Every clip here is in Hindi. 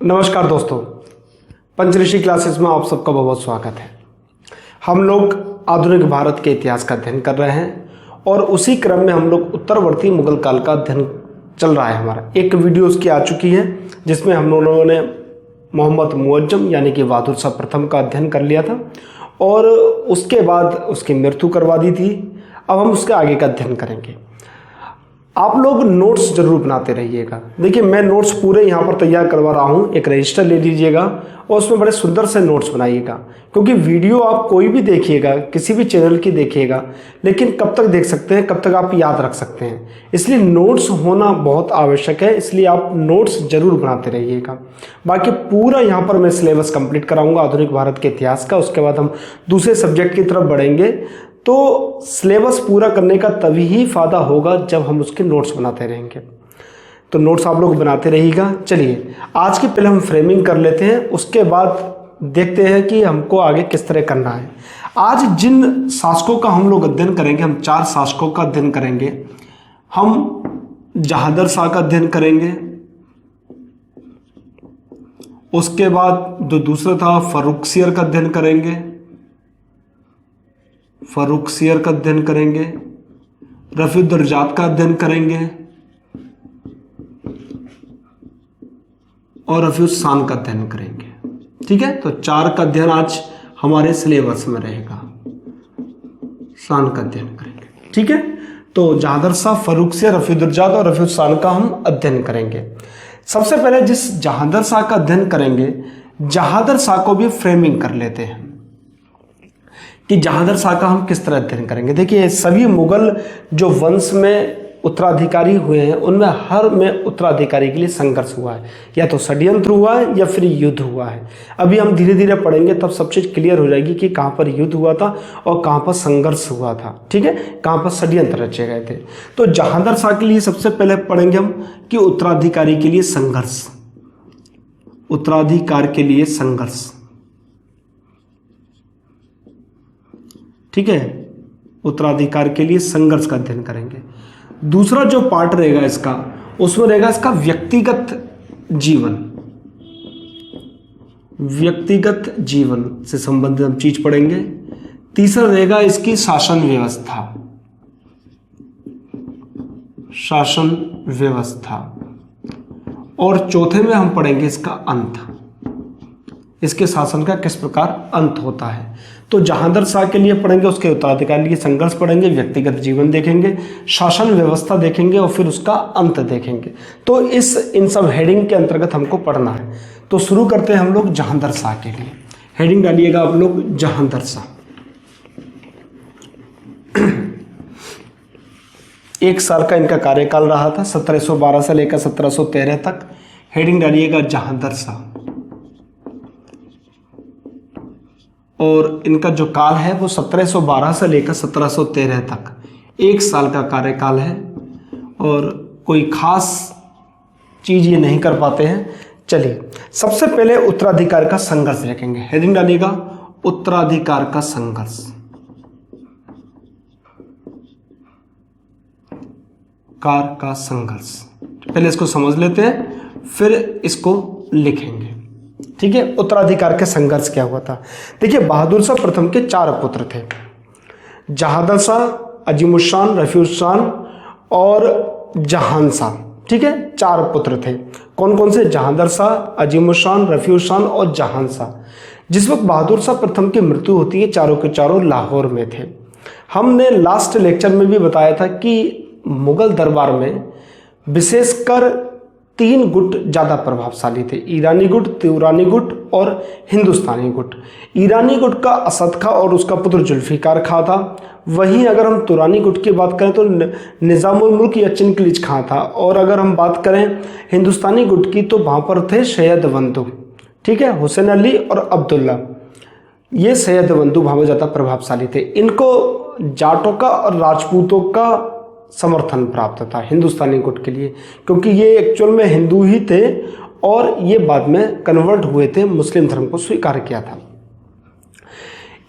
नमस्कार दोस्तों, पंचऋषि क्लासेस में आप सबका बहुत बहुत स्वागत है। हम लोग आधुनिक भारत के इतिहास का अध्ययन कर रहे हैं और उसी क्रम में हम लोग उत्तरवर्ती मुगल काल का अध्ययन चल रहा है। हमारा एक वीडियो उसकी आ चुकी है जिसमें हम लोगों ने मोहम्मद मुअज्जम यानी कि बहादुर शाह प्रथम का अध्ययन कर लिया था और उसके बाद उसकी मृत्यु करवा दी थी। अब हम उसके आगे का अध्ययन करेंगे। आप लोग नोट्स जरूर बनाते रहिएगा। देखिए, मैं नोट्स पूरे यहाँ पर तैयार करवा रहा हूँ। एक रजिस्टर ले लीजिएगा और उसमें बड़े सुंदर से नोट्स बनाइएगा, क्योंकि वीडियो आप कोई भी देखिएगा, किसी भी चैनल की देखिएगा, लेकिन कब तक देख सकते हैं, कब तक आप याद रख सकते हैं। इसलिए नोट्स होना बहुत आवश्यक है, इसलिए आप नोट्स जरूर बनाते रहिएगा। बाकी पूरा यहाँ पर मैं सिलेबस कंप्लीट कराऊंगा आधुनिक भारत के इतिहास का। उसके बाद हम दूसरे सब्जेक्ट की तरफ बढ़ेंगे। तो सिलेबस पूरा करने का तभी ही फायदा होगा जब हम उसके नोट्स बनाते रहेंगे। तो नोट्स आप लोग बनाते रहिएगा। चलिए, आज की पहले हम फ्रेमिंग कर लेते हैं, उसके बाद देखते हैं कि हमको आगे किस तरह करना है। आज जिन शासकों का हम लोग अध्ययन करेंगे, हम 4 शासकों का अध्ययन करेंगे। हम जहांदर शाह का अध्ययन करेंगे, उसके बाद जो दूसरा था फर्रुखसियर का अध्ययन करेंगे, फर्रुखसियर का अध्ययन करेंगे, रफीउद्दर्जात का अध्ययन करेंगे और रफीउस्सान का अध्ययन करेंगे। ठीक है, तो 4 का अध्ययन आज हमारे सिलेबस में रहेगा। शान का अध्ययन करेंगे। ठीक है, तो जहांदर शाह, फर्रुखसियर, रफीउद्दर्जात और रफीउस्सान का हम अध्ययन करेंगे। सबसे पहले जिस जहांदर शाह का अध्ययन करेंगे, जहांदर शाह को भी फ्रेमिंग कर लेते हैं कि जहांदर शाह का हम किस तरह अध्ययन करेंगे। देखिए, सभी मुगल जो वंश में उत्तराधिकारी हुए हैं, उनमें हर में उत्तराधिकारी के लिए संघर्ष हुआ है। या तो षड्यंत्र हुआ है या फिर युद्ध हुआ है। अभी हम धीरे धीरे पढ़ेंगे, तब सब चीज़ क्लियर हो जाएगी कि कहाँ पर युद्ध हुआ था और कहाँ पर संघर्ष हुआ था। ठीक है, कहाँ पर षड्यंत्र रचे गए थे। तो जहांदर शाह के लिए सबसे पहले पढ़ेंगे हम कि उत्तराधिकारी के लिए संघर्ष, उत्तराधिकार के लिए संघर्ष। ठीक है, उत्तराधिकार के लिए संघर्ष का अध्ययन करेंगे। दूसरा जो पार्ट रहेगा इसका, उसमें रहेगा इसका व्यक्तिगत जीवन। व्यक्तिगत जीवन से संबंधित हम चीज पढ़ेंगे। तीसरा रहेगा इसकी शासन व्यवस्था, शासन व्यवस्था। और चौथे में हम पढ़ेंगे इसका अंत, इसके शासन का किस प्रकार अंत होता है। तो जहांदर शाह के लिए पढ़ेंगे, उसके उत्तराधिकारी के संघर्ष पढ़ेंगे, व्यक्तिगत जीवन देखेंगे, शासन व्यवस्था देखेंगे और फिर उसका अंत देखेंगे। तो इन सब हेडिंग के अंतर्गत हमको पढ़ना है। तो शुरू करते हैं हम लोग जहांदर शाह के लिए। हेडिंग डालिएगा आप लोग जहांदर शाह। 1 साल का इनका कार्यकाल रहा था, 1712 से लेकर 1713 तक। हेडिंग डालिएगा जहांदर शाह। और इनका जो काल है वो 1712 से लेकर 1713 तक 1 साल का कार्यकाल है और कोई खास चीज ये नहीं कर पाते हैं। चलिए, सबसे पहले उत्तराधिकार का संघर्ष देखेंगे। हेडिंग डालिएगा उत्तराधिकार का संघर्ष। कार का संघर्ष। पहले इसको समझ लेते हैं, फिर इसको लिखेंगे। ठीक है, उत्तराधिकार के संघर्ष क्या हुआ था। देखिए, बहादुर शाह प्रथम के 4 पुत्र थे, जहांदर शाह, अजीमुशान, रफीउस्सान और जहान शाह। ठीक है, 4 पुत्र थे। कौन कौन से? जहांदर शाह, अजीमुशान, रफीउस्सान और जहान शाह। जिस वक्त बहादुर शाह प्रथम की मृत्यु होती है, चारों के चारों लाहौर में थे। हमने लास्ट लेक्चर में भी बताया था कि मुगल दरबार में विशेषकर 3 गुट ज़्यादा प्रभावशाली थे, ईरानी गुट, तुरानी गुट और हिंदुस्तानी गुट। ईरानी गुट का असद खां और उसका पुत्र जुल्फिकार खां था। वहीं अगर हम तुरानी गुट की बात करें तो निज़ामुल मुल्क या चिनकिलिच खां था। और अगर हम बात करें हिंदुस्तानी गुट की तो वहाँ पर थे सैयद बंधु। ठीक है, हुसैन अली और अब्दुल्ला, ये सैयद बंधु वहाँ पर ज़्यादा प्रभावशाली थे। इनको जाटों का और राजपूतों का समर्थन प्राप्त था हिंदुस्तानी गुट के लिए, क्योंकि ये एक्चुअल में हिंदू ही थे और ये बाद में कन्वर्ट हुए थे, मुस्लिम धर्म को स्वीकार किया था।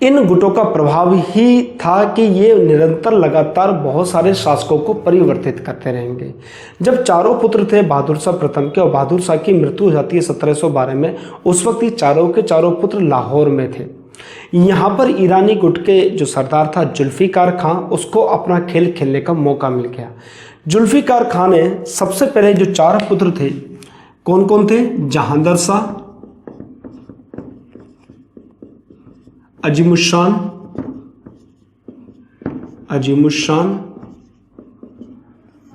इन गुटों का प्रभाव ही था कि ये निरंतर लगातार बहुत सारे शासकों को परिवर्तित करते रहेंगे। जब चारों पुत्र थे बहादुर शाह प्रथम के और बहादुर शाह की मृत्यु हो जाती है 1712 में, उस वक्त ये चारों के चारों पुत्र लाहौर में थे। यहाँ पर ईरानी गुट के जो सरदार था जुल्फिकार खां, उसको अपना खेल खेलने का मौका मिल गया। जुल्फिकार खां ने सबसे पहले जो 4 पुत्र थे, कौन कौन थे? जहांदर शाह, अजीमुशान,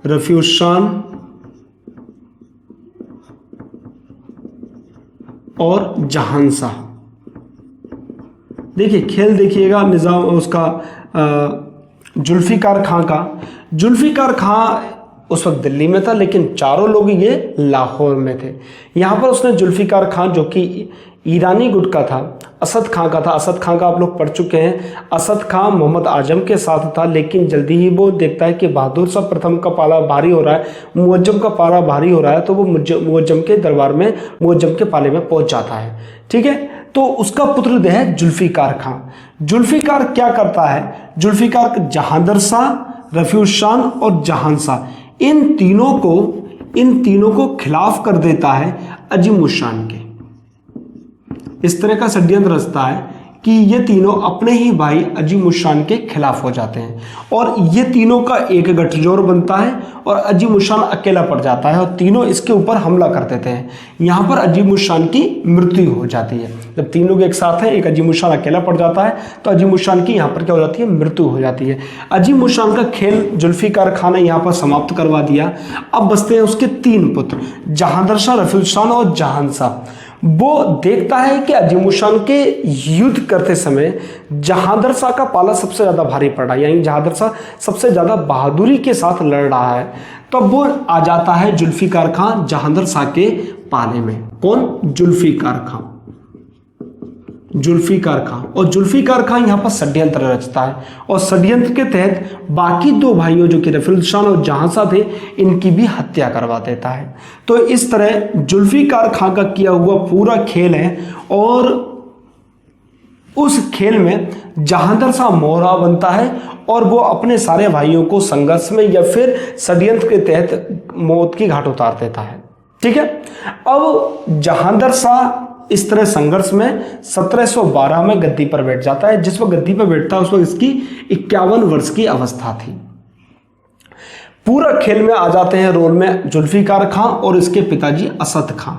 रफीउशान और जहांशाह। देखिए खेल देखिएगा निजाम उसका जुल्फिकार खां का। जुल्फिकार खां उस वक्त दिल्ली में था, लेकिन चारों लोग ये लाहौर में थे। यहाँ पर उसने जुल्फिकार खां जो कि ईरानी गुट का था, असद खां का था। असद खां का आप लोग पढ़ चुके हैं। असद खां मोहम्मद आजम के साथ था, लेकिन जल्दी ही वो देखता है कि बहादुर शाह प्रथम का पाला भारी हो रहा है, मुअज्जम का पाला भारी हो रहा है, तो वो मुअज्जम के दरबार में, मुअज्जम के पाले में पहुंच जाता है। ठीक है, तो उसका पुत्र है जुल्फिकार खां। जुल्फिकार क्या करता है? जुल्फिकार जहांदर शाह, रफीउशान और जहांशाह, इन तीनों को खिलाफ कर देता है अजीमुशान के। इस तरह का षड्यंत्र रचता है कि ये तीनों अपने ही भाई अजीमुशान के खिलाफ हो जाते हैं और ये तीनों का एक गठजोड़ बनता है और अजीमुशान अकेला पड़ जाता है और तीनों इसके ऊपर हमला कर देते हैं। यहाँ पर अजीमुशान की मृत्यु हो जाती है। जब तीन लोग एक साथ हैं, एक अजीमुशान अकेला पड़ जाता है, तो अजीमुशान की यहाँ पर क्या हो जाती है? मृत्यु हो जाती है। अजीमुशान का खेल जुल्फिकार खां ने यहाँ पर समाप्त करवा दिया। अब बचते हैं उसके 3 पुत्र, जहांदर शाह, रफीउशान और जहांशाह। वो देखता है कि अजीमुशान के युद्ध करते समय जहांदर शाह का पाला सबसे ज्यादा भारी पड़ रहा है, यानी जहांदर शाह सबसे ज्यादा बहादुरी के साथ लड़ रहा है। तब वो आ जाता है जुल्फिकार खां जहांदर शाह के पाले में। कौन? जुल्फिकार खां। और जुल्फिकार खां यहाँ पर षड्यंत्र रचता है और षड्यंत्र के तहत बाकी 2 भाइयों जो कि रफीउशान और जहांशाह थे, इनकी भी हत्या करवा देता है। तो इस तरह जुल्फिकार खां का किया हुआ पूरा खेल है और उस खेल में जहांदर शाह मोहरा बनता है और वो अपने सारे भाइयों को संघर्ष में या फिर षड्यंत्र के तहत मौत की घाट उतार देता है। ठीक है, अब जहांदर शाह इस तरह संघर्ष में 1712 में गद्दी पर बैठ जाता है। जिस वक्त गद्दी पर बैठता है उस वक्त इसकी 51 वर्ष की अवस्था थी। पूरा खेल में आ जाते हैं रोल में जुल्फिकार खां और इसके पिताजी असद खां।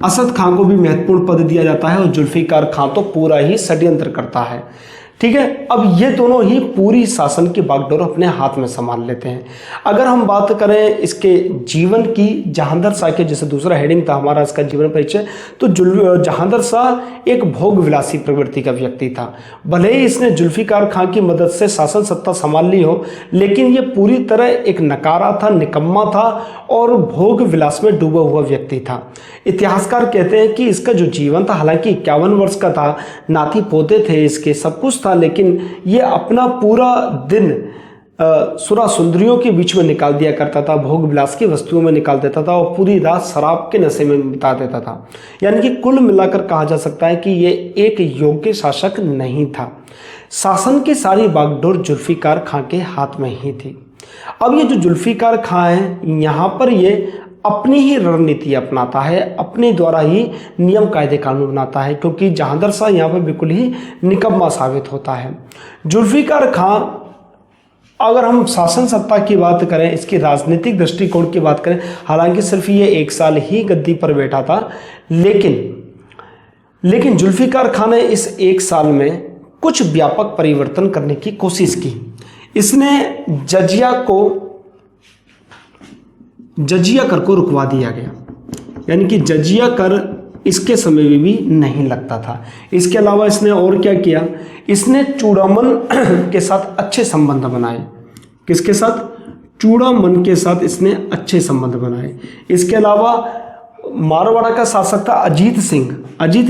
असद खां को भी महत्वपूर्ण पद दिया जाता है और जुल्फिकार खां तो पूरा ही षड्यंत्र करता है। ठीक है, अब ये दोनों ही पूरी शासन की बागडोर अपने हाथ में संभाल लेते हैं। अगर हम बात करें इसके जीवन की, जहांदर शाह के, जैसे दूसरा हेडिंग था हमारा इसका जीवन परिचय, तो जहांदर शाह एक भोग विलासी प्रवृत्ति का व्यक्ति था। भले ही इसने जुल्फिकार खां की मदद से शासन सत्ता संभाल ली हो, लेकिन ये पूरी तरह एक नकारा था, निकम्मा था और भोग विलास में डूबा हुआ व्यक्ति था। इतिहासकार कहते हैं कि इसका जो जीवन था, हालांकि 51 वर्ष का था, नाती पोते थे इसके, सब कुछ था, लेकिन ये अपना पूरा दिन सुरा सुंदरियों के बीच में निकाल दिया करता था, भोग विलास की वस्तुओं में निकाल देता था और पूरी रात शराब के नशे में बिता देता था। यानी कि कुल मिलाकर कहा जा सकता है कि ये एक योग्य शासक नहीं था। शासन की सारी बागडोर जुल्फिकार खां के हाथ में ही थी। अब ये जो जुल्फिकार खां है, यहाँ पर ये अपनी ही रणनीति अपनाता है, अपने द्वारा ही नियम कायदे कानून बनाता है, क्योंकि जहांदर शाह यहाँ पर बिल्कुल ही निकम्मा साबित होता है। जुल्फिकार खां, अगर हम शासन सत्ता की बात करें, इसकी राजनीतिक दृष्टिकोण की बात करें, हालांकि सिर्फ ये 1 साल ही गद्दी पर बैठा था, लेकिन जुल्फिकार खां ने इस 1 साल में कुछ व्यापक परिवर्तन करने की कोशिश की। इसने जजिया कर को रुकवा दिया गया, यानी कि जजिया कर इसके समय में भी नहीं लगता था। इसके अलावा इसने और क्या किया? इसने चूड़ामन के साथ अच्छे संबंध बनाए। किसके साथ? चूड़ामन के साथ इसने अच्छे संबंध बनाए। इसके अलावा मारवाड़ा का शासक था अजीत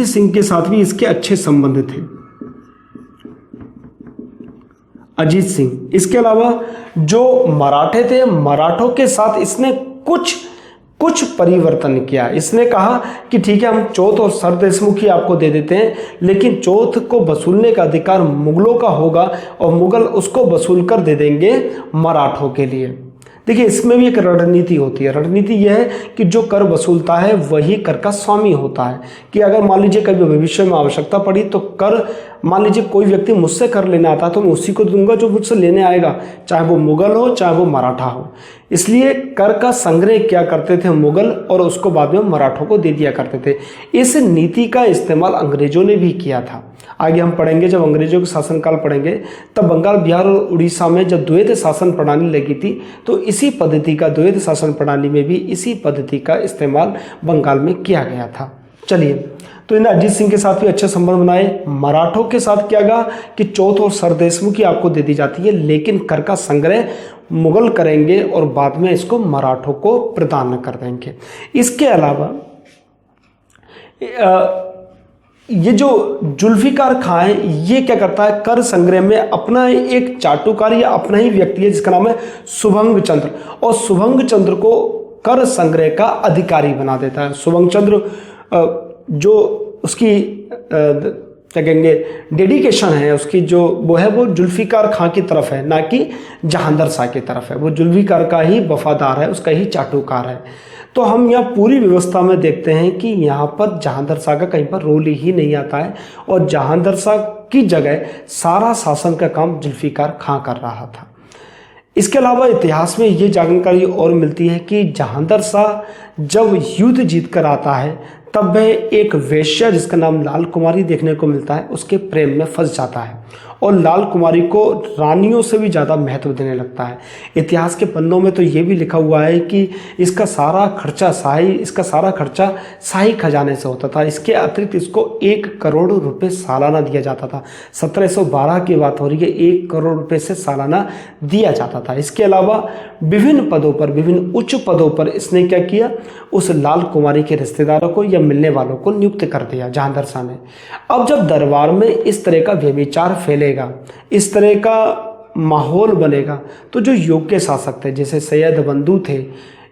सिंह के साथ भी इसके अच्छे संबंध थे। अजीत सिंह। इसके अलावा जो मराठे थे, मराठों के साथ इसने कुछ कुछ परिवर्तन किया। इसने कहा कि ठीक है, हम चौथ और सरदेशमुखी आपको दे देते हैं, लेकिन चौथ को वसूलने का अधिकार मुगलों का होगा और मुगल उसको वसूल कर दे देंगे मराठों के लिए। देखिए, इसमें भी एक रणनीति होती है। रणनीति यह है कि जो कर वसूलता है वही कर का स्वामी होता है, कि अगर मान लीजिए कभी भविष्य में आवश्यकता पड़ी तो कर, मान लीजिए कोई व्यक्ति मुझसे कर लेना आता है तो मैं उसी को दूंगा जो मुझसे लेने आएगा, चाहे वो मुगल हो चाहे वो मराठा हो। इसलिए कर का संग्रह क्या करते थे मुगल, और उसको बाद में मराठों को दे दिया करते थे। इस नीति का इस्तेमाल अंग्रेजों ने भी किया था। आगे हम पढ़ेंगे, जब अंग्रेजों के शासनकाल पढ़ेंगे, तब बंगाल, बिहार और उड़ीसा में जब द्वैत शासन प्रणाली लगी थी तो इसी पद्धति का, द्वैत शासन प्रणाली में भी इसी पद्धति का इस्तेमाल बंगाल में किया गया था। चलिए, तो इन्हें अजीत सिंह के साथ भी अच्छे संबंध बनाए। मराठों के साथ क्या कहा कि चौथ और सरदेशमुखी आपको दे दी जाती है, लेकिन कर का संग्रह मुगल करेंगे और बाद में इसको मराठों को प्रदान कर देंगे। इसके अलावा ये जो जुल्फिकार खां है, ये क्या करता है, कर संग्रह में अपना एक चाटुकार या अपना ही व्यक्ति है जिसका नाम है शुभंग चंद्र, और शुभंग चंद्र को कर संग्रह का अधिकारी बना देता है। शुभंग चंद्र जो उसकी क्या कहेंगे डेडिकेशन है उसकी, जो वो है वो जुल्फिकार खां की तरफ है, ना कि जहांगीर शाह की तरफ है। वो जुल्फिकार का ही वफादार है, उसका ही चाटुकार है। तो हम यहाँ पूरी व्यवस्था में देखते हैं कि यहाँ पर जहांगीर शाह का कहीं पर रोल ही नहीं आता है, और जहांगीर शाह की जगह सारा शासन का काम जुल्फिकार खां कर रहा था। इसके अलावा इतिहास में ये जानकारी और मिलती है कि जहांगीर शाह जब युद्ध जीत कर आता है तब वह एक वेश्या जिसका नाम लाल कुमारी देखने को मिलता है, उसके प्रेम में फंस जाता है और लाल कुमारी को रानियों से भी ज़्यादा महत्व देने लगता है। इतिहास के पन्नों में तो ये भी लिखा हुआ है कि इसका सारा खर्चा शाही खजाने से होता था। इसके अतिरिक्त इसको 1 करोड़ रुपए सालाना दिया जाता था। 1712 की बात हो रही है, 1 करोड़ रुपए से सालाना दिया जाता था। इसके अलावा विभिन्न पदों पर, विभिन्न उच्च पदों पर इसने क्या किया, उस लाल कुमारी के रिश्तेदारों को या मिलने वालों को नियुक्त कर दिया जहांगीर शाह ने। अब जब दरबार में इस तरह का व्यभिचार फैलेगा, इस तरह का माहौल बनेगा, तो जो योग्य शासक थे जैसे सैयद बंधु थे,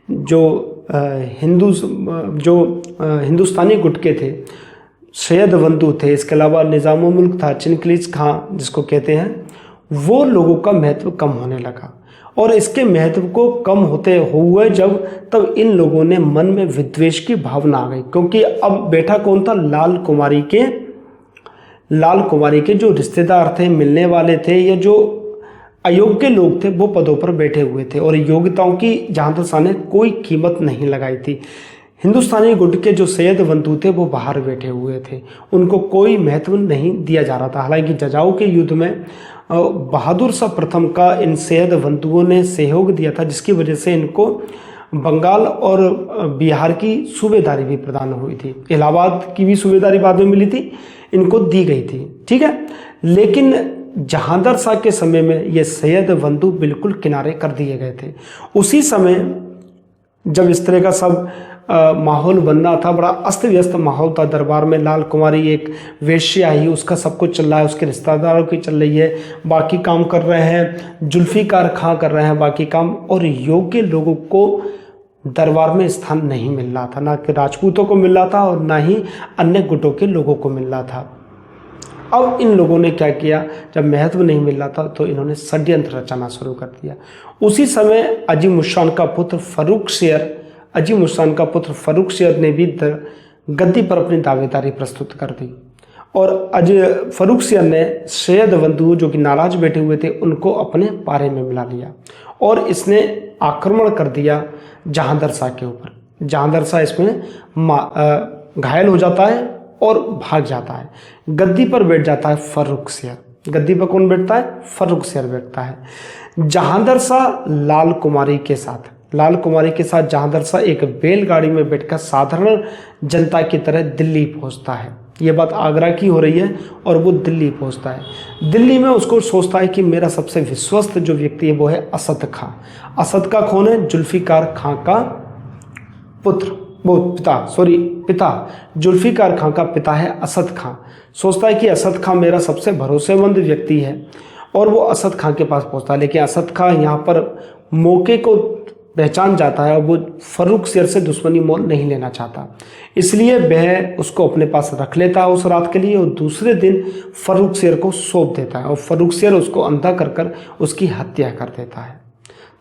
जो हिंदुस्तानी गुट के थे, सैयद बंधु थे, इसके अलावा निज़ामुल मुल्क था, चिनकलीज खां जिसको कहते हैं, वो लोगों का महत्व कम होने लगा। और इसके महत्व को कम होते हुए तब इन लोगों ने मन में विद्वेष की भावना आ गई, क्योंकि अब बैठा कौन था, लाल कुमारी के जो रिश्तेदार थे, मिलने वाले थे, या जो अयोग्य लोग थे वो पदों पर बैठे हुए थे, और योग्यताओं की जहांगीर शाह ने कोई कीमत नहीं लगाई थी। हिंदुस्तानी गुट के जो सैयद बंधु थे वो बाहर बैठे हुए थे, उनको कोई महत्व नहीं दिया जा रहा था। हालांकि जजाऊ के युद्ध में बहादुर शाह प्रथम का इन सैयद बंधुओं ने सहयोग दिया था, जिसकी वजह से इनको बंगाल और बिहार की सूबेदारी भी प्रदान हुई थी। इलाहाबाद की भी सूबेदारी बाद में मिली थी, इनको दी गई थी, ठीक है। लेकिन जहांगीर शाह के समय में ये सैयद बंधु बिल्कुल किनारे कर दिए गए थे। उसी समय जब इस तरह का सब माहौल बनना था, बड़ा अस्त व्यस्त माहौल था दरबार में। लाल कुमारी एक वेश्या ही, उसका सब कुछ चल रहा है, उसके रिश्तेदारों की चल रही है, बाकी काम कर रहे हैं जुल्फिकार खां कर रहे हैं बाकी काम, और योग्य लोगों को दरबार में स्थान नहीं मिल रहा था, ना कि राजपूतों को मिल रहा था और ना ही अन्य गुटों के लोगों को मिल रहा था। अब इन लोगों ने क्या किया, जब महत्व नहीं मिल रहा था तो इन्होंने षड्यंत्र रचना शुरू कर दिया। उसी समय अजीम उद का पुत्र फर्रुख शेर ने भी गद्दी पर अपनी दावेदारी प्रस्तुत कर दी, और फर्रुख शेर ने सैयद बंधु जो कि नाराज बैठे हुए थे उनको अपने पारे में मिला लिया, और इसने आक्रमण कर दिया जहांगीर शाह के ऊपर। जहांगीर शाह इसमें घायल हो जाता है और भाग जाता है। गद्दी पर बैठ जाता है फर्रुख शेर। गद्दी पर कौन बैठता है, फर्रुख शेर बैठता है। जहांगीर शाह लाल कुमारी के साथ जहांगीर शाह एक बैलगाड़ी में बैठकर साधारण जनता की तरह दिल्ली पहुंचता है। ये बात आगरा की हो रही है और वो दिल्ली पहुंचता है। दिल्ली में उसको सोचता है कि मेरा सबसे विश्वस्त जो व्यक्ति है वो है असद खां। असद खां कौन है, जुल्फिकार खां का पुत्र, पिता जुल्फिकार खां का पिता है असद खां। सोचता है कि असद खां मेरा सबसे भरोसेमंद व्यक्ति है, और वो असद खां के पास पहुंचता है। लेकिन असद खां यहाँ पर मौके को पहचान जाता है और वो फर्रुख शेर से दुश्मनी मोल नहीं लेना चाहता, इसलिए वह उसको अपने पास रख लेता है उस रात के लिए और दूसरे दिन फर्रुख शेर को सौंप देता है और फर्रुख शेर उसको अंधा कर उसकी हत्या कर देता है।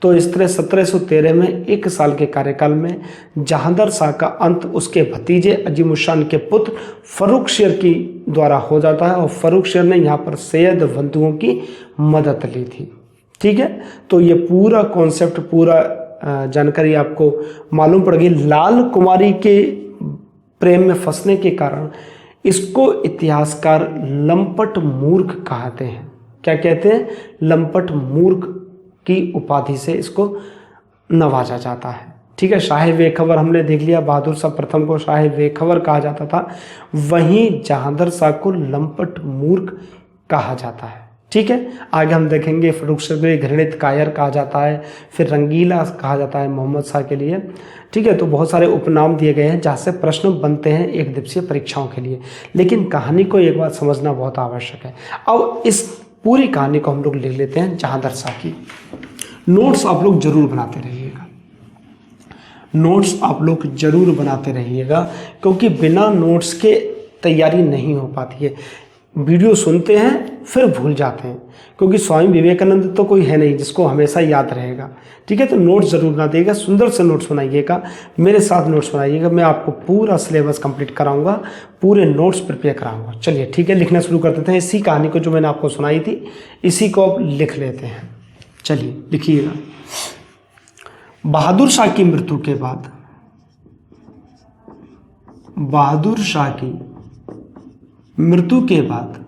तो इस तरह 1713 में 1 साल के कार्यकाल में जहांदर शाह का अंत उसके भतीजे अजीमुशान के पुत्र फर्रुख शेर की द्वारा हो जाता है और फर्रुख शेर ने यहाँ पर सैयद बंधुओं की मदद ली थी। ठीक है, तो ये पूरा कॉन्सेप्ट, पूरा जानकारी आपको मालूम पड़ गई। लाल कुमारी के प्रेम में फंसने के कारण इसको इतिहासकार लंपट मूर्ख कहते हैं। क्या कहते हैं? लंपट मूर्ख की उपाधि से इसको नवाजा जाता है। ठीक है, शाह बेखबर हमने देख लिया, बहादुर शाह प्रथम को शाह बेखबर कहा जाता था, वहीं जहांदर शाह को लंपट मूर्ख कहा जाता है। ठीक है, आगे हम देखेंगे फर्रुख शेर को घृणित कायर कहा जाता है, फिर रंगीला कहा जाता है मोहम्मद शाह के लिए। ठीक है, तो बहुत सारे उपनाम दिए गए हैं जहाँ से प्रश्न बनते हैं एक दिवसीय परीक्षाओं के लिए, लेकिन कहानी को एक बार समझना बहुत आवश्यक है। अब इस पूरी कहानी को हम लोग लिख लेते हैं जहांदर शाह की। नोट्स आप लोग जरूर बनाते रहिएगा, नोट्स आप लोग जरूर बनाते रहिएगा, क्योंकि बिना नोट्स के तैयारी नहीं हो पाती है। वीडियो सुनते हैं फिर भूल जाते हैं, क्योंकि स्वामी विवेकानंद तो कोई है नहीं जिसको हमेशा याद रहेगा। ठीक है, तो नोट्स जरूर बना देगा, सुंदर से नोट्स बनाइएगा, मेरे साथ नोट्स बनाइएगा, मैं आपको पूरा सिलेबस कंप्लीट कराऊंगा, पूरे नोट्स प्रिपेयर कराऊंगा। चलिए ठीक है, लिखना शुरू कर देते हैं। इसी कहानी को जो मैंने आपको सुनाई थी इसी को अब लिख लेते हैं। चलिए लिखिएगा। बहादुर शाह की मृत्यु के बाद, बहादुर शाह की मृत्यु के बाद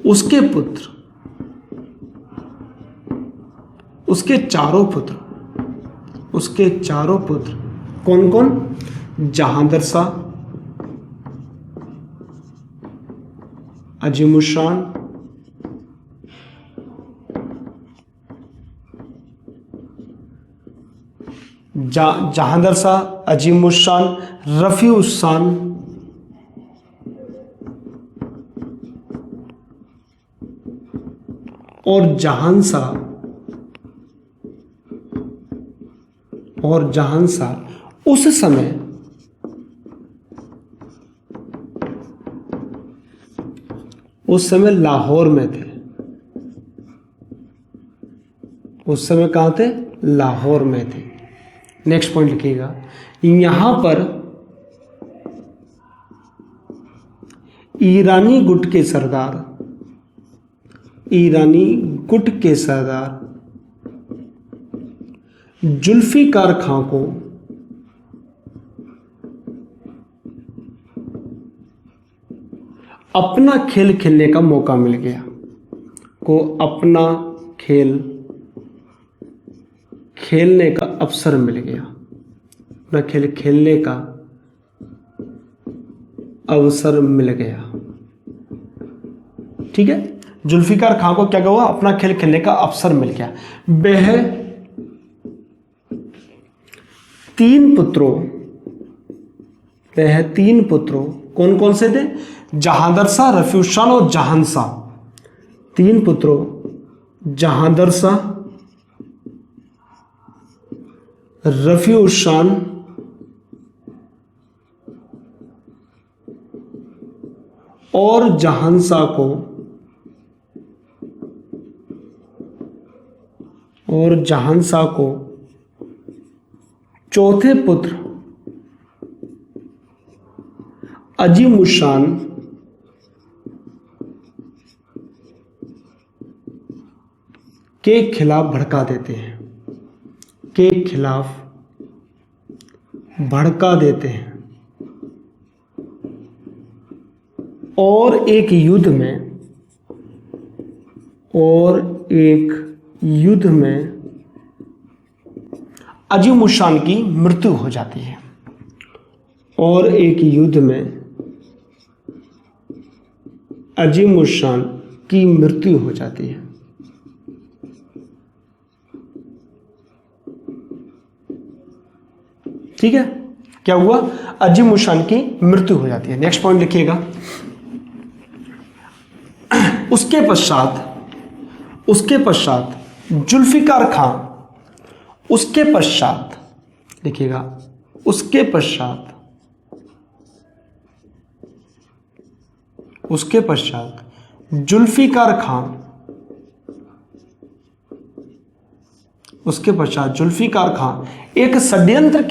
उसके पुत्र, उसके चारों पुत्र, उसके चारों पुत्र कौन कौन? जहांदर शाह, अजीमुशान, जहांदर शाह, अजीमुशान, रफीउशान और जहांशाह, और जहांशाह उस समय लाहौर में थे। उस समय कहां थे? लाहौर में थे। नेक्स्ट पॉइंट लिखिएगा। यहां पर ईरानी गुट के सरदार, ईरानी गुट के सरदार जुल्फिकार खां को अपना खेल खेलने का मौका मिल गया, को अपना खेल खेलने का अवसर मिल गया, अपना खेल खेलने का अवसर मिल गया। ठीक है, जुल्फिकार खां को क्या हुआ? अपना खेल खेलने का अवसर मिल गया। वह तीन पुत्रों कौन कौन से थे? जहांदर शाह, रफीउशान और जहांशाह। तीन पुत्रों जहांदर शाह, रफीउशान और जहांशाह को चौथे पुत्र अजीमुशान के खिलाफ भड़का देते हैं, के खिलाफ भड़का देते हैं और एक युद्ध में अजीमुशान की मृत्यु हो जाती है, और एक युद्ध में अजीमुशान की मृत्यु हो जाती है। ठीक है, क्या हुआ? अजीमुशान की मृत्यु हो जाती है। नेक्स्ट पॉइंट लिखिएगा। उसके पश्चात उसके पश्चात जुल्फिकार खां, उसके पश्चात देखिएगा, उसके पश्चात जुल्फिकार खां, उसके पश्चात जुल्फिकार खां एक षड्यंत्र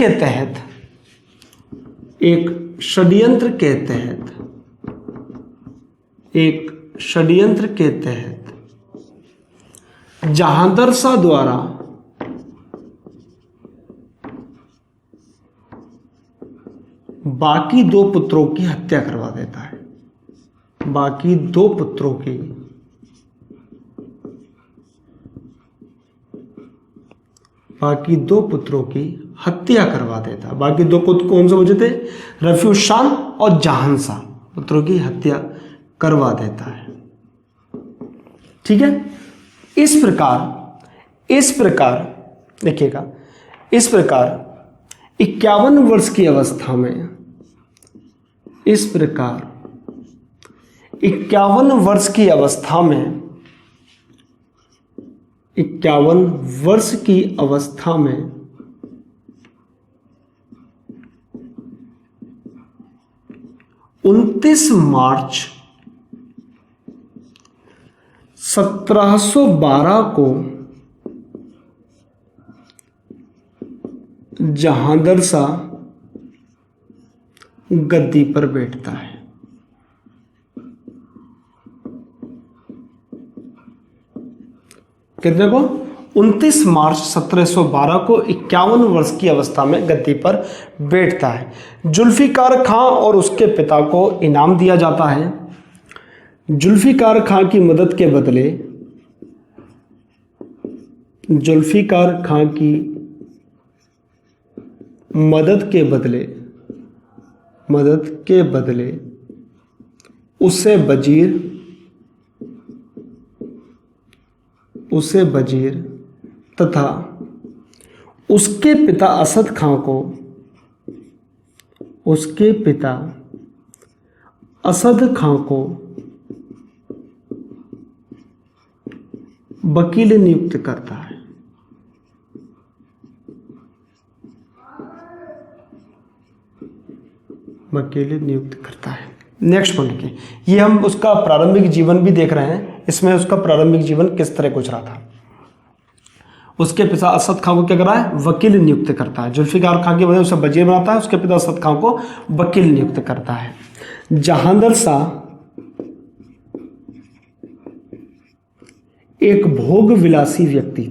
के तहत जहांदर शाह द्वारा बाकी दो पुत्रों की हत्या करवा देता है। बाकी दो पुत्रों की हत्या करवा देता है। बाकी दो पुत्र कौन से बचे थे? रफी शान और जहांशाह पुत्रों की हत्या करवा देता है। ठीक है। इस प्रकार देखिएगा, इस प्रकार 51 वर्ष की अवस्था में, इस प्रकार 51 वर्ष की अवस्था में, 51 वर्ष की अवस्था में 29 मार्च 1712 को जहांदर शाह गद्दी पर बैठता है। कितने को? 29 मार्च 1712 को 51 वर्ष की अवस्था में गद्दी पर बैठता है। जुल्फिकार खां और उसके पिता को इनाम दिया जाता है। जुल्फिकार खां की मदद के बदले, जुल्फिकार खां की मदद के बदले उसे वजीर तथा उसके पिता असद खां को, वकील नियुक्त करता है। नेक्स्ट पॉइंट के ये हम उसका प्रारंभिक जीवन भी देख रहे हैं। इसमें उसका प्रारंभिक जीवन किस तरह गुजरा था। उसके पिता असद खां को क्या करा है? वकील नियुक्त करता है। जुल्फिकार खां की वजह उसे वजीर बनाता है, उसके पिता असद खां को वकील नियुक्त करता है। जहांदर शाह एक भोग विलासी व्यक्ति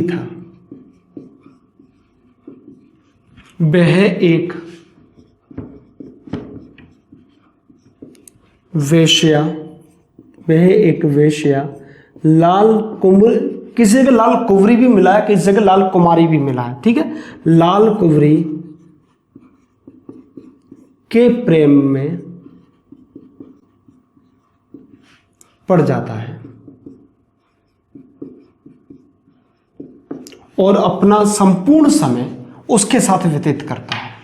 था। वह एक वेश्या, लाल कुंवर, किसी जगह लाल कुंवरी भी मिला है, किसी जगह लाल कुमारी भी मिला है। ठीक है। लाल कुंवरी के प्रेम में पड़ जाता है और अपना संपूर्ण समय उसके साथ व्यतीत करता है।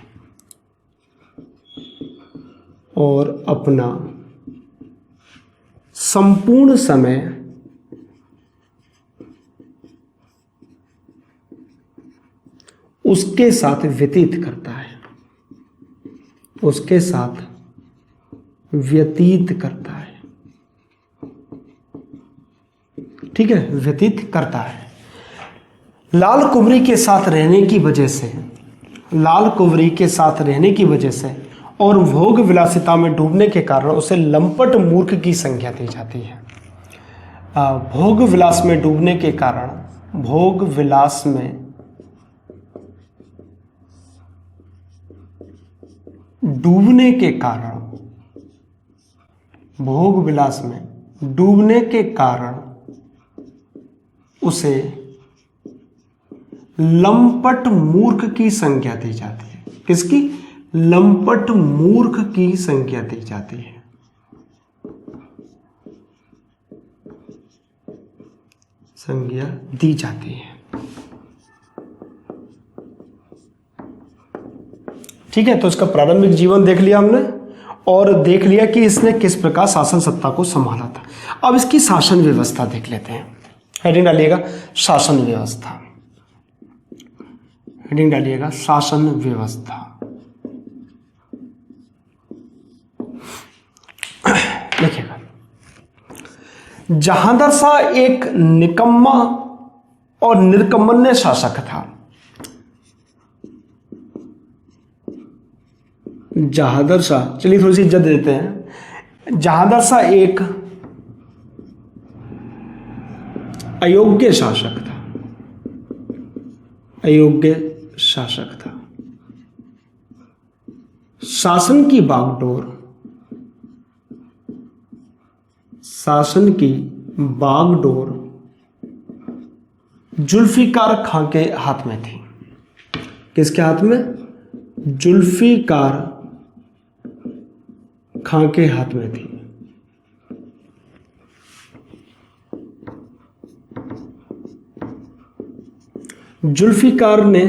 उसके साथ व्यतीत करता है। ठीक है, व्यतीत करता है। लाल कुंवरी के साथ रहने की वजह से और भोग विलासिता में डूबने के कारण उसे लंपट मूर्ख की संज्ञा दी जाती है। भोग विलास में डूबने के कारण, भोग विलास में डूबने के कारण उसे लंपट मूर्ख की संज्ञा दी जाती है। किसकी? लंपट मूर्ख की संज्ञा दी जाती है। ठीक है, तो इसका प्रारंभिक जीवन देख लिया हमने और देख लिया कि इसने किस प्रकार शासन सत्ता को संभाला था। अब इसकी शासन व्यवस्था देख लेते हैं। हेडिंग डालिएगा शासन व्यवस्था, हेडिंग डालिएगा शासन व्यवस्था। देखिएगा, जहांगीर शाह एक निकम्मा और निर्कमन्य शासक था। जहांगीर शाह, चलिए थोड़ी सी इज्जत देते हैं। जहांगीर शाह एक अयोग्य शासक था, अयोग्य शासक था। शासन की बागडोर, शासन की बागडोर जुल्फिकार खां के हाथ में थी। किसके हाथ में? जुल्फिकार खां के हाथ में थी। जुल्फिकार ने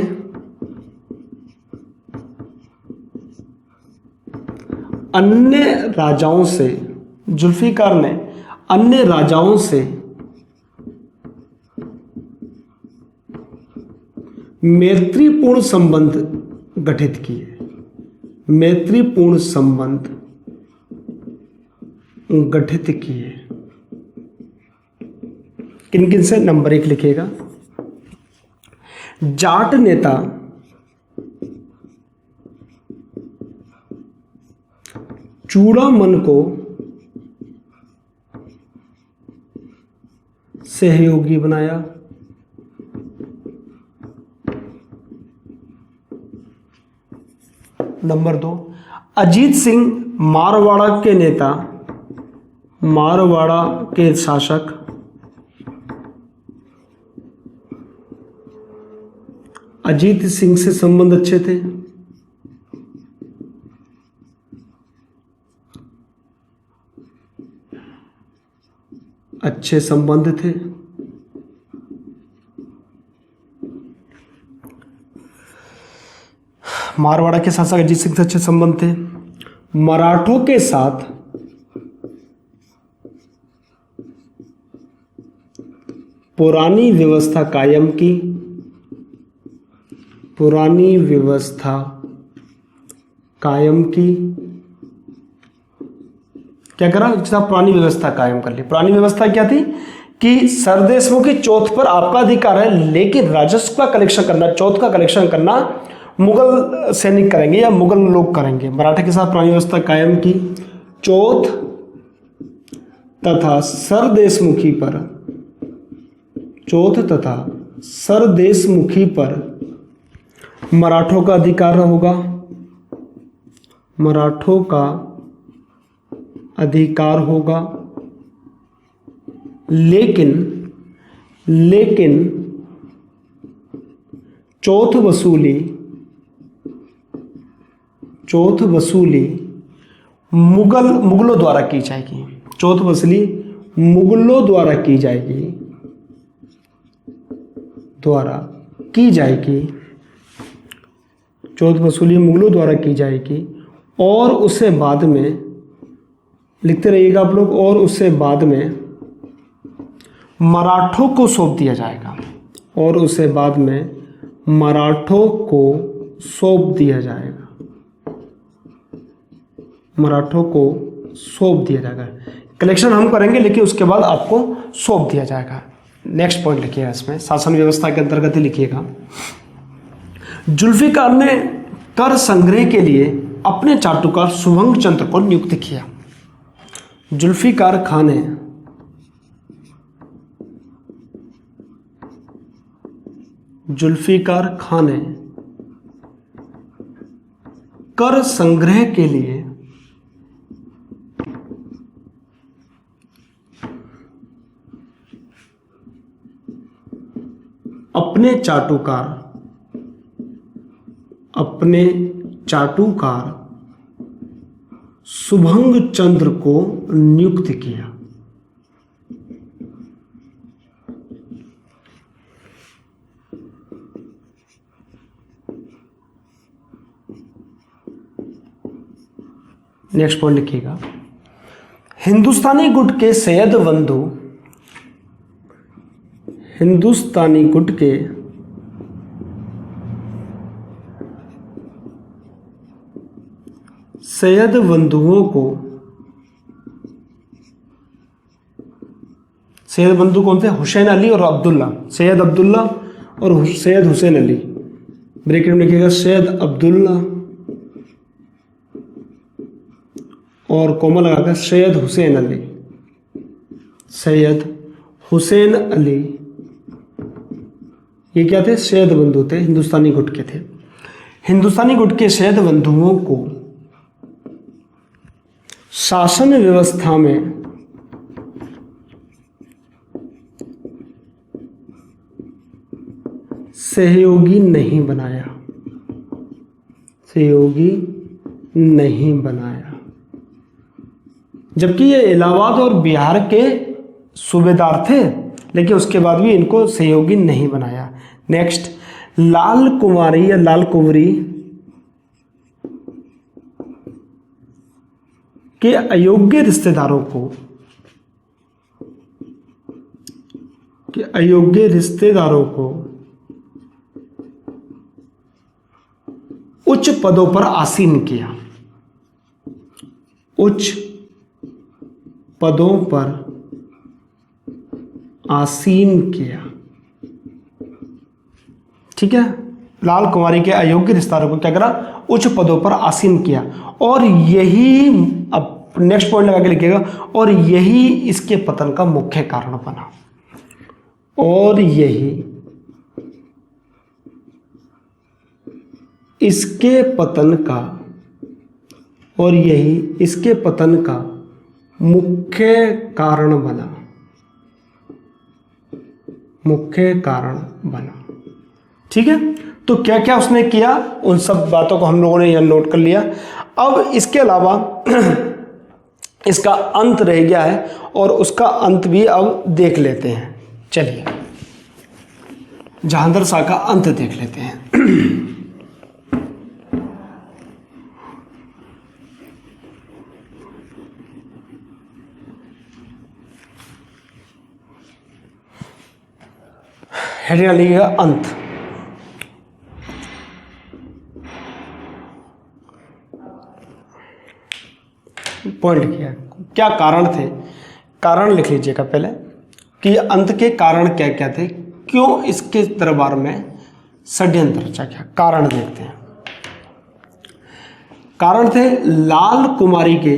अन्य राजाओं से, जुल्फिकार ने अन्य राजाओं से मैत्रीपूर्ण संबंध गठित किए, मैत्रीपूर्ण संबंध गठित किए। किन किन से? नंबर 1 लिखिएगा, जाट नेता चूड़ामन को सहयोगी बनाया, नंबर 2 अजीत सिंह मारवाड़ा के नेता, मारवाड़ा के शासक अजीत सिंह से संबंध अच्छे थे। अच्छे संबंध थे। मारवाड़ा के शासक अजीत सिंह से अच्छे संबंध थे। मराठों के साथ पुरानी व्यवस्था कायम की, पुरानी व्यवस्था कायम की। क्या करा? साहब पुरानी व्यवस्था कायम कर ली। पुरानी व्यवस्था क्या थी कि सरदेशमुखी चौथ पर आपका अधिकार है, लेकिन राजस्व का कलेक्शन करना, चौथ का कलेक्शन करना मुगल सैनिक करेंगे या मुगल लोग करेंगे। मराठा के साथ पुरानी व्यवस्था कायम की। चौथ तथा सरदेशमुखी पर, चौथ तथा सरदेशमुखी पर मराठों का अधिकार होगा, मराठों का अधिकार होगा। लेकिन चौथ वसूली मुगलों द्वारा की जाएगी। चौथ वसूली मुगलों द्वारा की जाएगी, चौथ वसूली मुगलों द्वारा की जाएगी। और उससे बाद में लिखते रहिएगा आप लोग, और उससे बाद में मराठों को सौंप दिया जाएगा, और उससे बाद में मराठों को सौंप दिया जाएगा, मराठों को सौंप दिया जाएगा। कलेक्शन हम करेंगे लेकिन उसके बाद आपको सौंप दिया जाएगा। नेक्स्ट पॉइंट लिखिएगा, इसमें शासन व्यवस्था के अंतर्गत ही लिखिएगा। जुल्फिकार ने कर संग्रह के लिए अपने चाटुकार शुभंग चंद्र को नियुक्त किया। जुल्फिकार खान ने कर संग्रह के लिए अपने चाटुकार शुभंग चंद्र को नियुक्त किया। नेक्स्ट पॉइंट लिखिएगा, हिंदुस्तानी गुट के सैयद बंधु, हिंदुस्तानी गुट के सैयद बंधुओं को, सैयद बंधु कौन थे? हुसैन अली और अब्दुल्ला, सैयद अब्दुल्ला और सैयद हुसैन अली, ब्रैकेट में लिखिएगा सैयद अब्दुल्ला और कोमा लगाकर सैयद हुसैन अली, सैयद हुसैन अली, ये क्या थे? सैयद बंधु थे, हिंदुस्तानी गुट के थे। हिंदुस्तानी गुट के सैयद बंधुओं को शासन व्यवस्था में सहयोगी नहीं बनाया, सहयोगी नहीं बनाया, जबकि ये इलाहाबाद और बिहार के सूबेदार थे, लेकिन उसके बाद भी इनको सहयोगी नहीं बनाया। नेक्स्ट, लाल कुमारी या लाल कुंवरी के अयोग्य रिश्तेदारों को, के अयोग्य रिश्तेदारों को उच्च पदों पर आसीन किया, उच्च पदों पर आसीन किया। ठीक है, लाल कुमारी के अयोग्य रिश्तेदारों को क्या करा? उच्च पदों पर आसीन किया। और यही, अब नेक्स्ट पॉइंट लगा के लिखिएगा, और यही इसके पतन का मुख्य कारण बना, और यही इसके पतन का, और यही इसके पतन का मुख्य कारण बना, मुख्य कारण बना। ठीक है, तो क्या क्या उसने किया, उन सब बातों को हम लोगों ने यहां नोट कर लिया। अब इसके अलावा इसका अंत रह गया है, और उसका अंत भी अब देख लेते हैं। चलिए जहांगीर शाह का अंत देख लेते हैं। हेडिंग लिखिएगा अंत। पॉइंट लिखिए, क्या कारण थे, कारण लिख लीजिएगा पहले कि अंत के कारण क्या क्या थे, क्यों इसके दरबार में षड्यंत्र रचा गया। कारण देखते हैं। कारण थे लाल कुमारी के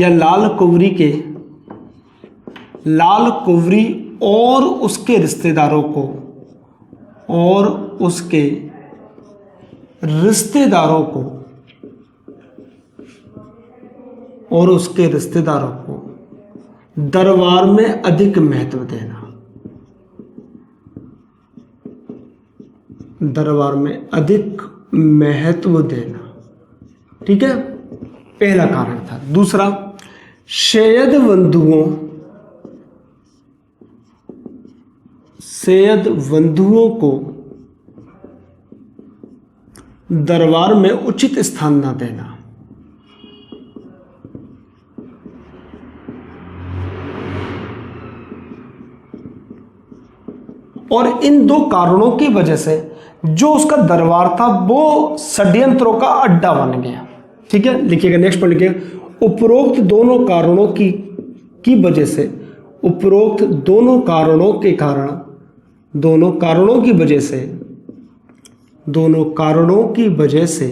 या लाल कुंवरी के, लाल कुंवरी और उसके रिश्तेदारों को, और उसके रिश्तेदारों को, और उसके रिश्तेदारों को दरबार में अधिक महत्व देना, दरबार में अधिक महत्व देना। ठीक है, पहला कारण था। दूसरा, सैयद बंधुओं, सैयद बंधुओं को दरबार में उचित स्थान न देना, और इन दो कारणों की वजह से जो उसका दरबार था वो षड्यंत्रों का अड्डा बन गया। ठीक है, लिखिएगा, नेक्स्ट पॉइंट लिखिएगा, उपरोक्त दोनों कारणों की वजह से, उपरोक्त दोनों कारणों के कारण, दोनों कारणों की वजह से, दोनों कारणों की वजह से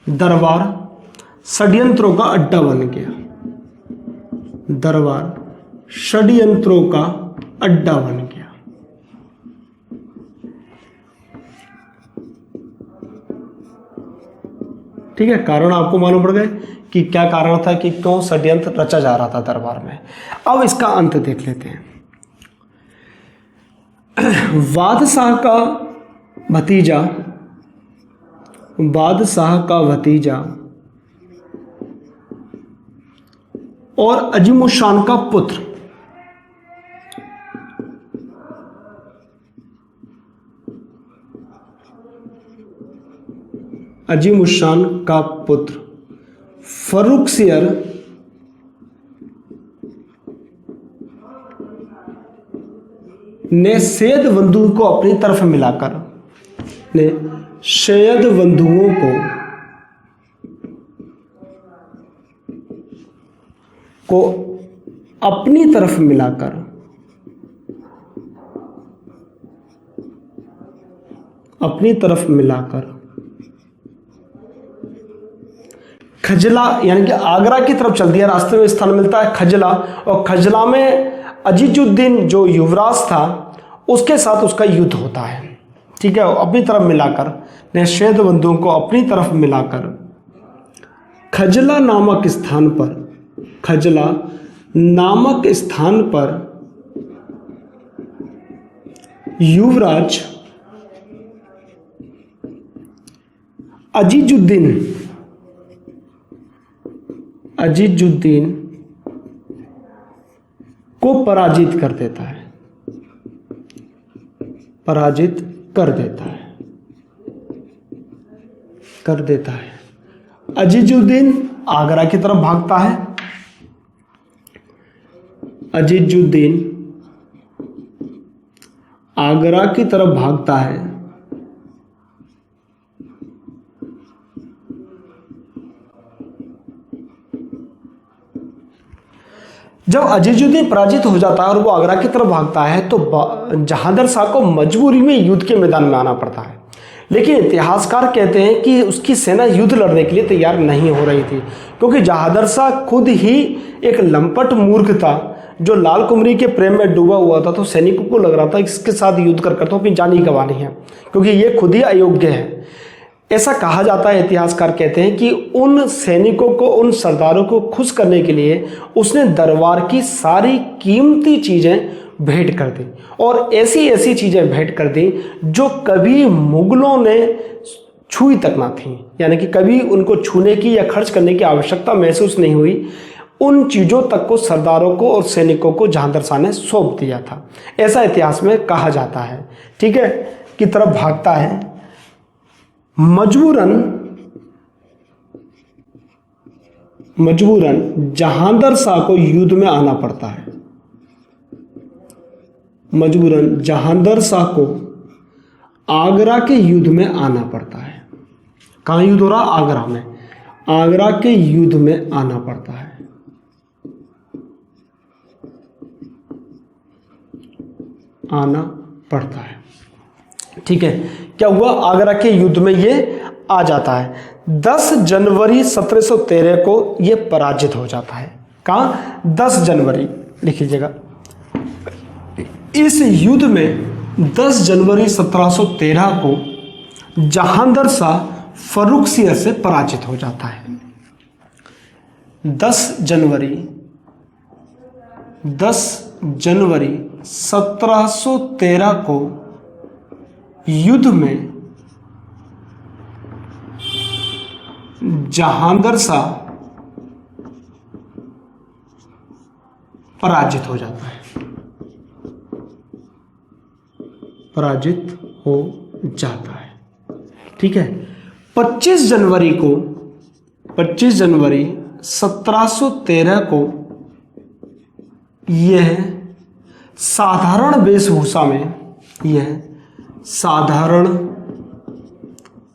दरबार षड्यंत्रों का अड्डा बन गया, दरबार षड्यंत्रों का अड्डा बन गया। ठीक है, कारण आपको मालूम पड़ गए कि क्या कारण था कि क्यों षड्यंत्र रचा जा रहा था दरबार में। अब इसका अंत देख लेते हैं। बादशाह का भतीजा, बादशाह का भतीजा और अजीमुशान का पुत्र अजीमुशान का पुत्र फर्रुखसियर ने सैयद बंधुओं को अपनी तरफ मिलाकर सैयद बंधुओं को अपनी तरफ मिलाकर खजला यानी कि आगरा की तरफ चल दिया। रास्ते में स्थान मिलता है खजला, और खजला में अजीजुद्दीन जो युवराज था उसके साथ उसका युद्ध होता है। ठीक है, अपनी तरफ मिलाकर ने सैयद बंधुओं को अपनी तरफ मिलाकर खजला नामक स्थान पर युवराज अजीजुद्दीन को पराजित कर देता है। अजीजुद्दीन आगरा की तरफ भागता है। जब अजीजुद्दीन पराजित हो जाता है और वो आगरा की तरफ भागता है तो जहांगीर शाह को मजबूरी में युद्ध के मैदान में आना पड़ता है। लेकिन इतिहासकार कहते हैं कि उसकी सेना युद्ध लड़ने के लिए तैयार नहीं हो रही थी, क्योंकि जहांगीर शाह खुद ही एक लंपट मूर्ख था जो लाल कुमरी के प्रेम में डूबा हुआ था। तो सैनिकों को लग रहा था इसके साथ युद्ध कर तो अपनी जान ही गंवानी है, क्योंकि ये खुद ही अयोग्य है। ऐसा कहा जाता है, इतिहासकार कहते हैं कि उन सैनिकों को, उन सरदारों को खुश करने के लिए उसने दरबार की सारी कीमती चीज़ें भेंट कर दी, और ऐसी ऐसी चीज़ें भेंट कर दी जो कभी मुगलों ने छुई तक ना थी, यानी कि कभी उनको छूने की या खर्च करने की आवश्यकता महसूस नहीं हुई। उन चीज़ों तक को सरदारों को और सैनिकों को जहांगीर शाह ने सौंप दिया था, ऐसा इतिहास में कहा जाता है। ठीक है, की तरफ भागता है। मजबूरन जहांगीर शाह को युद्ध में आना पड़ता है। जहांगीर शाह को आगरा के युद्ध में आना पड़ता है। कहाँ युद्ध हो रहा? आगरा में। आगरा के युद्ध में आना पड़ता है। ठीक है, क्या हुआ? आगरा के युद्ध में ये आ जाता है। 10 जनवरी 1713 को ये पराजित हो जाता है। कहाँ? 10 जनवरी लिख लीजिएगा। इस युद्ध में 10 जनवरी 1713 को जहांगीर शाह फर्रुखसियर से पराजित हो जाता है। 10 जनवरी 1713 को युद्ध में जहांगीर शाह पराजित हो जाता है। ठीक है, 25 जनवरी 1713 को यह साधारण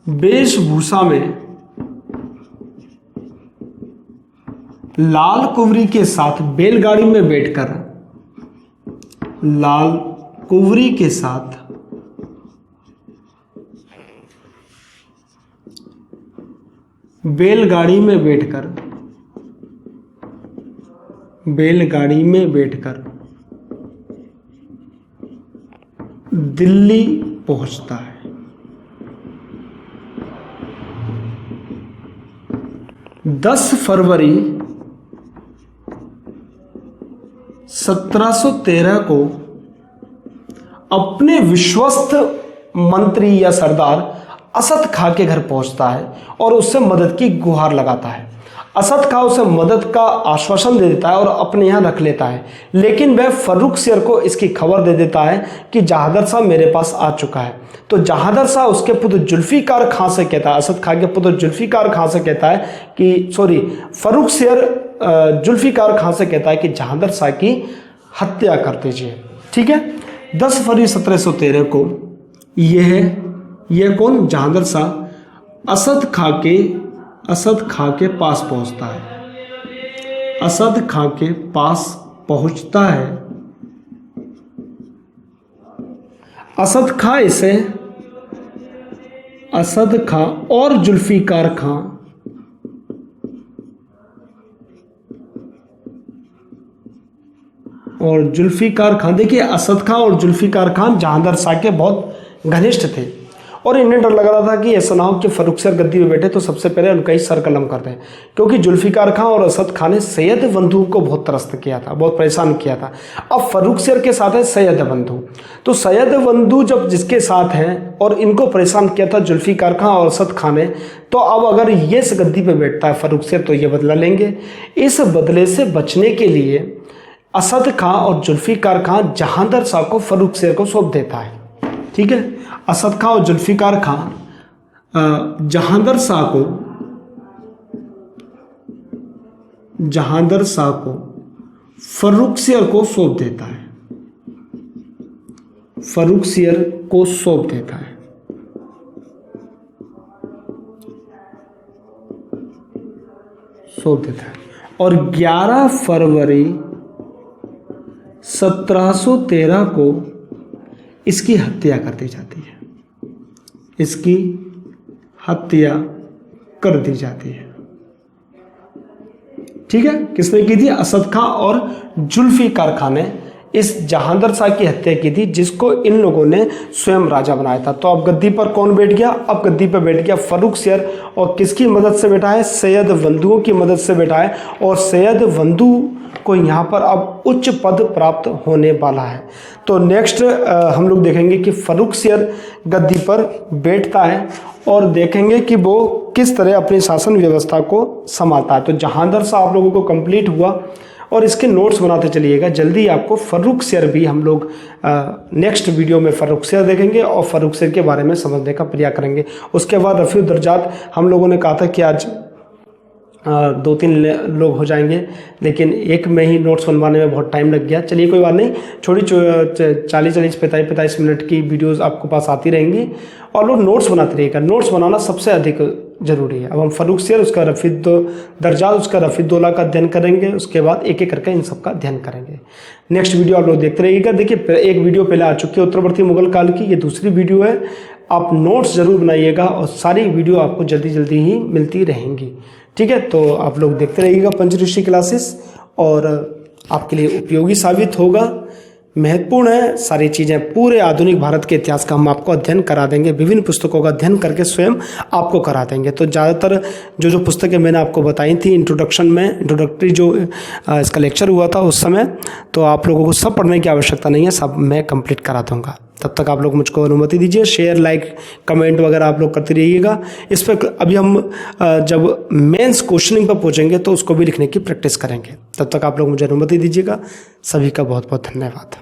वेशभूषा में लाल कुंवरी के साथ बैलगाड़ी में बैठकर बैलगाड़ी में बैठकर दिल्ली पहुंचता है। दस फरवरी 1713 को अपने विश्वस्त मंत्री या सरदार असद खां के घर पहुंचता है और उससे मदद की गुहार लगाता है। असद खां उसे मदद का आश्वासन दे देता है और अपने यहाँ रख लेता है, लेकिन वह फर्रुख सियर को इसकी खबर दे देता है कि जहादर शाह मेरे पास आ चुका है। तो जहादर शाह उसके पुत्र जुल्फिकार खां से कहता है, असद खां के पुत्र जुल्फिकार खां से कहता है कि फर्रुख सियर जुल्फिकार खां से कहता है कि जहादर शाह की हत्या कर दीजिए। ठीक है। 10 फरवरी 1713 को यह कौन, जहादर शाह असद खां के पास पहुंचता है। असद खां के पास पहुंचता है। असद खां और जुल्फिकार खां देखिए, असद खां और जुल्फिकार खान जहांदर शाह के बहुत घनिष्ठ थे और इन्हें डर लग रहा था कि ऐसा ना हो कि फर्रुख सियर गद्दी पे बैठे तो सबसे पहले उनका ही सर कलम कर दें, क्योंकि जुल्फिकार खां और असद खां ने सैयद बंधु को बहुत त्रस्त किया था, बहुत परेशान किया था। अब फर्रुख सियर के साथ है सैयद बंधु, तो सैयद बंधु जब जिसके साथ हैं और इनको परेशान किया था जुल्फिकार खां और असद खां ने, तो अब अगर ये इस गद्दी पे बैठता है फर्रुख सियर तो ये बदला लेंगे। इस बदले से बचने के लिए असद खां और जुल्फिकार खां जहांदर शाह को फर्रुख सियर को सौंप देता है। ठीक है। असद खां और जुल्फिकार खां जहांदर शाह को फर्रुख सियर को सौंप देता है। फर्रुख सियर को सौंप देता है। और 11 फरवरी 1713 को इसकी हत्या कर दी जाती है। इसकी हत्या कर दी जाती है। ठीक है। किसने की थी? असद खां और जुल्फिकार खां ने इस जहांदर शाह की हत्या की थी, जिसको इन लोगों ने स्वयं राजा बनाया था। तो अब गद्दी पर कौन बैठ गया? अब गद्दी पर बैठ गया फर्रुख सियर, और किसकी मदद से बैठा है? सैयद बंधुओं की मदद से बैठा है, और सैयद बंधु को यहाँ पर अब उच्च पद प्राप्त होने वाला है। तो नेक्स्ट हम लोग देखेंगे कि फर्रुख सियर गद्दी पर बैठता है और देखेंगे कि वो किस तरह अपनी शासन व्यवस्था को संभालता है। तो जहांदर शाह आप लोगों को कंप्लीट हुआ और इसके नोट्स बनाते चलिएगा। जल्दी आपको फर्रुख सियर भी हम लोग नेक्स्ट वीडियो में फर्रुख सियर देखेंगे और फर्रुख सियर के बारे में समझने का प्रयास करेंगे। उसके बाद रफ़ी दर्जात हम लोगों ने कहा था कि आज 2-3 लोग हो जाएंगे, लेकिन एक में ही नोट्स बनवाने में बहुत टाइम लग गया। चलिए कोई बात नहीं, छोटी 40-45 मिनट की वीडियोस आपको पास आती रहेंगी और लोग नोट्स बनाते रहिएगा। नोट्स बनाना सबसे अधिक ज़रूरी है। अब हम फर्रुख सियर, उसका रफ़ी दर्जात, उसका रफ़ीदौला का अध्ययन करेंगे, उसके बाद एक एक करके इन सब का अध्ययन करेंगे। नेक्स्ट वीडियो आप लोग देखते रहिएगा। देखिए एक वीडियो पहले आ चुकी है उत्तरवर्ती मुगल काल की, ये दूसरी वीडियो है। आप नोट्स ज़रूर बनाइएगा और सारी वीडियो आपको जल्दी जल्दी ही मिलती रहेंगी। ठीक है। तो आप लोग देखते रहिएगा पंचऋषि क्लासेस, और आपके लिए उपयोगी साबित होगा, महत्वपूर्ण है। सारी चीज़ें पूरे आधुनिक भारत के इतिहास का हम आपको अध्ययन करा देंगे, विभिन्न पुस्तकों का अध्ययन करके स्वयं आपको करा देंगे। तो ज़्यादातर जो पुस्तकें मैंने आपको बताई थी इंट्रोडक्शन में, इंट्रोडक्टरी जो इसका लेक्चर हुआ था उस समय, तो आप लोगों को सब पढ़ने की आवश्यकता नहीं है, सब मैं कंप्लीट करा दूँगा। तब तक आप लोग मुझको अनुमति दीजिए, शेयर, लाइक, कमेंट वगैरह आप लोग करते रहिएगा। इस पर अभी हम जब मेंस क्वेश्चनिंग पर पहुंचेंगे तो उसको भी लिखने की प्रैक्टिस करेंगे। तब तक आप लोग मुझे अनुमति दीजिएगा। सभी का बहुत बहुत धन्यवाद।